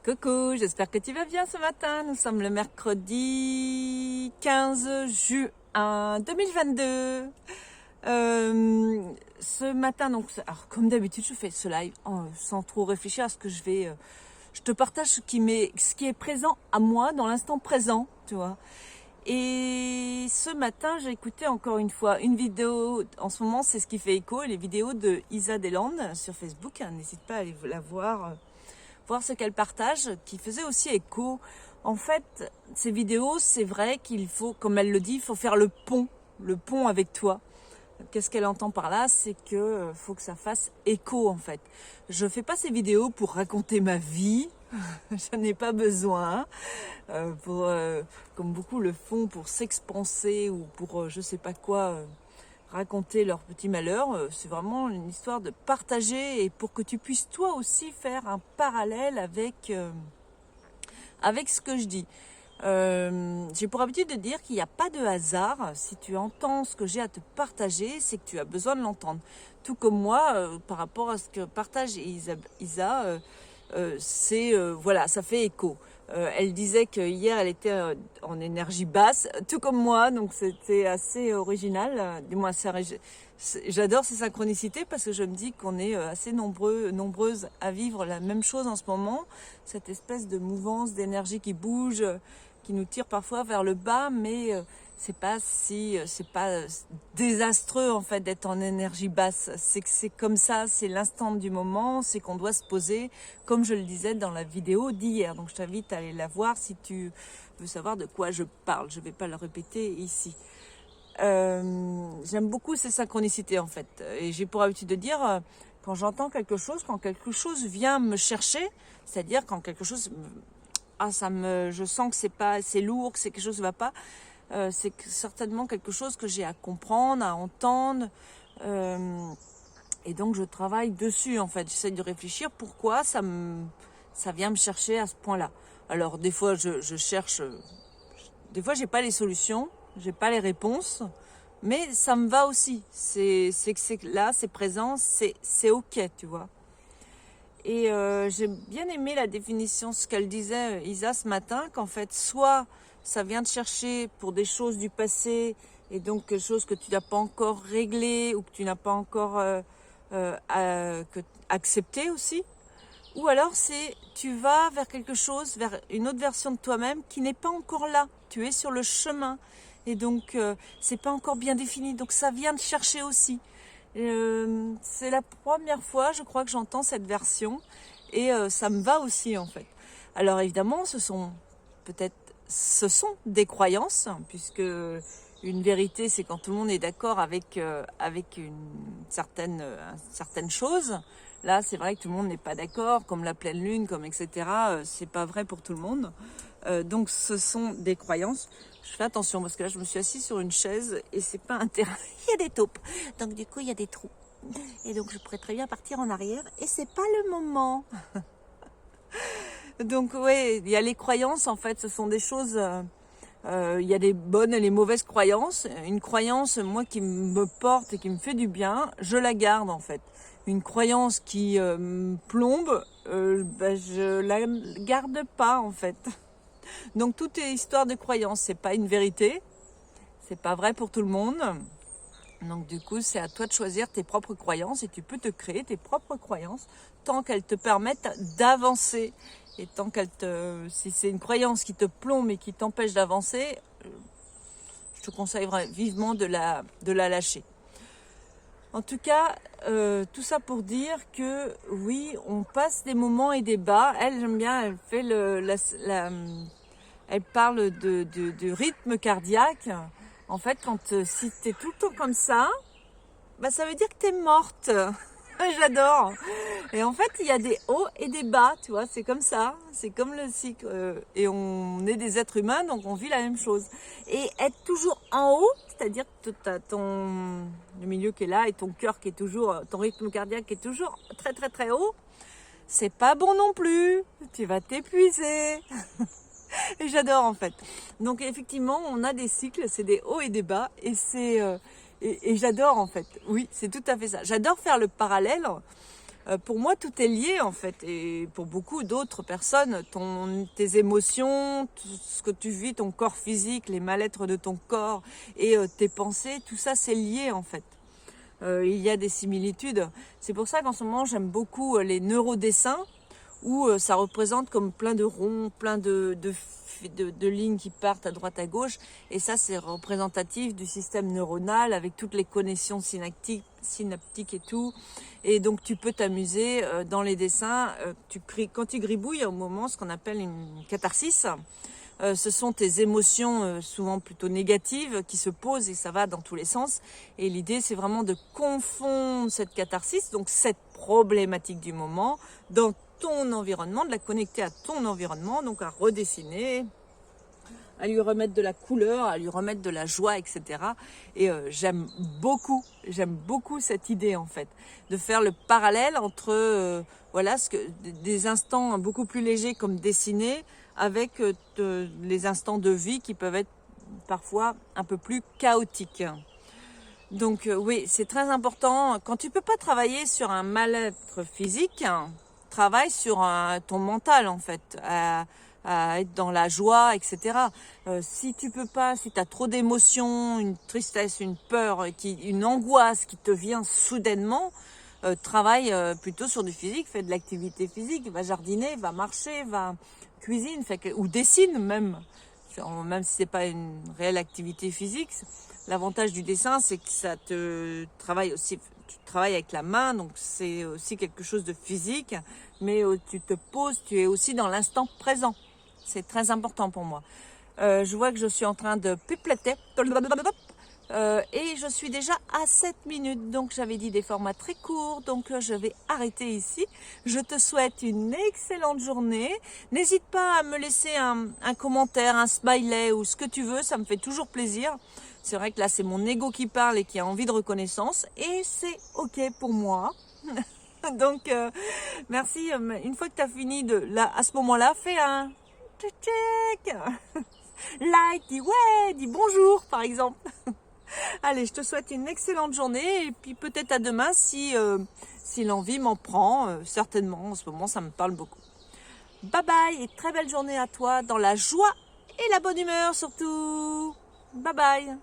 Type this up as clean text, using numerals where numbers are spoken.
Coucou, j'espère que tu vas bien ce matin. Nous sommes le mercredi 15 juin 2022. Ce matin, donc, alors, comme d'habitude, je fais ce live sans trop réfléchir à ce que je vais. Je te partage ce qui est présent à moi dans l'instant présent, tu vois. Et ce matin, j'ai écouté encore une fois une vidéo. En ce moment, c'est ce qui fait écho, les vidéos de Isa Deslandes sur Facebook. N'hésite pas à aller la voir ce qu'elle partage, qui faisait aussi écho. En fait, ces vidéos, c'est vrai qu'il faut, comme elle le dit, il faut faire le pont avec toi. Qu'est-ce qu'elle entend par là? C'est que faut que ça fasse écho, en fait. Je fais pas ces vidéos pour raconter ma vie. Je n'ai pas besoin, comme beaucoup le font, pour s'expanser ou pour je sais pas quoi, raconter leurs petits malheurs. C'est vraiment une histoire de partager et pour que tu puisses toi aussi faire un parallèle avec ce que je dis. J'ai pour habitude de dire qu'il n'y a pas de hasard. Si tu entends ce que j'ai à te partager, c'est que tu as besoin de l'entendre. Tout comme moi, par rapport à ce que partage Isa, voilà, ça fait écho. Elle disait que hier elle était en énergie basse, tout comme moi, donc c'était assez original. Du moins, j'adore ces synchronicités parce que je me dis qu'on est assez nombreuses à vivre la même chose en ce moment. Cette espèce de mouvance d'énergie qui bouge, qui nous tire parfois vers le bas, mais c'est pas désastreux en fait d'être en énergie basse. C'est que c'est comme ça, c'est l'instant du moment, c'est qu'on doit se poser, comme je le disais dans la vidéo d'hier. Donc je t'invite à aller la voir si tu veux savoir de quoi je parle. Je vais pas le répéter ici. J'aime beaucoup ces synchronicités en fait, et j'ai pour habitude de dire quand j'entends quelque chose, quand quelque chose vient me chercher, c'est-à-dire quand quelque chose, je sens que c'est lourd, que c'est quelque chose qui va pas. C'est certainement quelque chose que j'ai à comprendre, à entendre, et donc je travaille dessus en fait. J'essaie de réfléchir pourquoi ça vient me chercher à ce point-là. Alors des fois je cherche, des fois j'ai pas les solutions, j'ai pas les réponses, mais ça me va aussi. C'est là, c'est présent, c'est ok, tu vois. Et j'ai bien aimé la définition, ce qu'elle disait Isa ce matin, qu'en fait soit ça vient te chercher pour des choses du passé et donc quelque chose que tu n'as pas encore réglé ou que tu n'as pas encore accepté aussi. Ou alors tu vas vers quelque chose, vers une autre version de toi-même qui n'est pas encore là. Tu es sur le chemin et donc c'est pas encore bien défini. Donc ça vient te chercher aussi. C'est la première fois, je crois, que j'entends cette version et ça me va aussi en fait. Alors évidemment, ce sont des croyances, puisque une vérité, c'est quand tout le monde est d'accord avec une certaine chose. Là, c'est vrai que tout le monde n'est pas d'accord, comme la pleine lune, comme etc. C'est pas vrai pour tout le monde. Donc, ce sont des croyances. Je fais attention parce que là, je me suis assise sur une chaise et c'est pas un terrain. Il y a des taupes. Donc, du coup, il y a des trous. Et donc, je pourrais très bien partir en arrière et c'est pas le moment. Donc ouais, il y a les croyances en fait, ce sont des choses, il y a des bonnes et les mauvaises croyances. Une croyance, moi, qui me porte et qui me fait du bien, je la garde en fait. Une croyance qui me plombe, je la garde pas en fait. Donc tout est histoire de croyance, c'est pas une vérité, c'est pas vrai pour tout le monde. Donc du coup, c'est à toi de choisir tes propres croyances et tu peux te créer tes propres croyances tant qu'elles te permettent d'avancer. Et tant si c'est une croyance qui te plombe et qui t'empêche d'avancer, je te conseillerais vivement de la lâcher. En tout cas, tout ça pour dire que oui, on passe des moments et des bas. Elle, j'aime bien, elle fait elle parle du rythme cardiaque. En fait, si t'es tout le temps comme ça, ça veut dire que t'es morte. J'adore. Et en fait, il y a des hauts et des bas, tu vois, c'est comme ça. C'est comme le cycle. Et on est des êtres humains, donc on vit la même chose. Et être toujours en haut, c'est-à-dire que tu as le milieu qui est là et ton cœur qui est toujours, ton rythme cardiaque qui est toujours très très très haut, c'est pas bon non plus. Tu vas t'épuiser. Et j'adore en fait. Donc effectivement, on a des cycles, c'est des hauts et des bas. Et c'est... Et j'adore en fait, oui, c'est tout à fait ça. J'adore faire le parallèle Pour moi, tout est lié en fait, et pour beaucoup d'autres personnes, tes émotions, tout ce que tu vis, ton corps physique, les mal-être de ton corps et tes pensées, tout ça c'est lié en fait. Il y a des similitudes. C'est pour ça qu'en ce moment j'aime beaucoup les neurodessins, où ça représente comme plein de ronds, plein de lignes qui partent à droite à gauche, et ça c'est représentatif du système neuronal avec toutes les connexions synaptiques et tout, et donc tu peux t'amuser dans les dessins. Quand tu gribouilles au moment, ce qu'on appelle une catharsis, ce sont tes émotions souvent plutôt négatives qui se posent, et ça va dans tous les sens, et l'idée c'est vraiment de confondre cette catharsis, donc cette problématique du moment, dans ton environnement, de la connecter à ton environnement, donc à redessiner, à lui remettre de la couleur, à lui remettre de la joie, etc. Et j'aime beaucoup cette idée en fait, de faire le parallèle entre voilà, des instants beaucoup plus légers comme dessiner, avec les instants de vie qui peuvent être parfois un peu plus chaotiques. Donc oui, c'est très important. Quand tu peux pas travailler sur un mal-être physique, travaille sur ton mental en fait, à être dans la joie, etc. Si tu peux pas, si tu as trop d'émotions, une tristesse, une peur, une angoisse qui te vient soudainement, travaille plutôt sur du physique, fais de l'activité physique, va jardiner, va marcher, va cuisine, ou dessine même. Même si c'est pas une réelle activité physique, l'avantage du dessin, c'est que ça te travaille aussi, tu travailles avec la main, donc c'est aussi quelque chose de physique, mais tu te poses, tu es aussi dans l'instant présent. C'est très important pour moi. Je vois que je suis en train de pipeletter, et je suis déjà à 7 minutes, donc j'avais dit des formats très courts, donc je vais arrêter ici. Je te souhaite une excellente journée. N'hésite pas à me laisser un commentaire, un smiley ou ce que tu veux, ça me fait toujours plaisir. C'est vrai que là c'est mon ego qui parle et qui a envie de reconnaissance, et c'est ok pour moi. Donc merci. Une fois que tu as fini à ce moment-là, fais un check, like, dis bonjour par exemple. Allez, je te souhaite une excellente journée, et puis peut-être à demain si l'envie m'en prend. Certainement, en ce moment, ça me parle beaucoup. Bye bye, et très belle journée à toi, dans la joie et la bonne humeur surtout. Bye bye.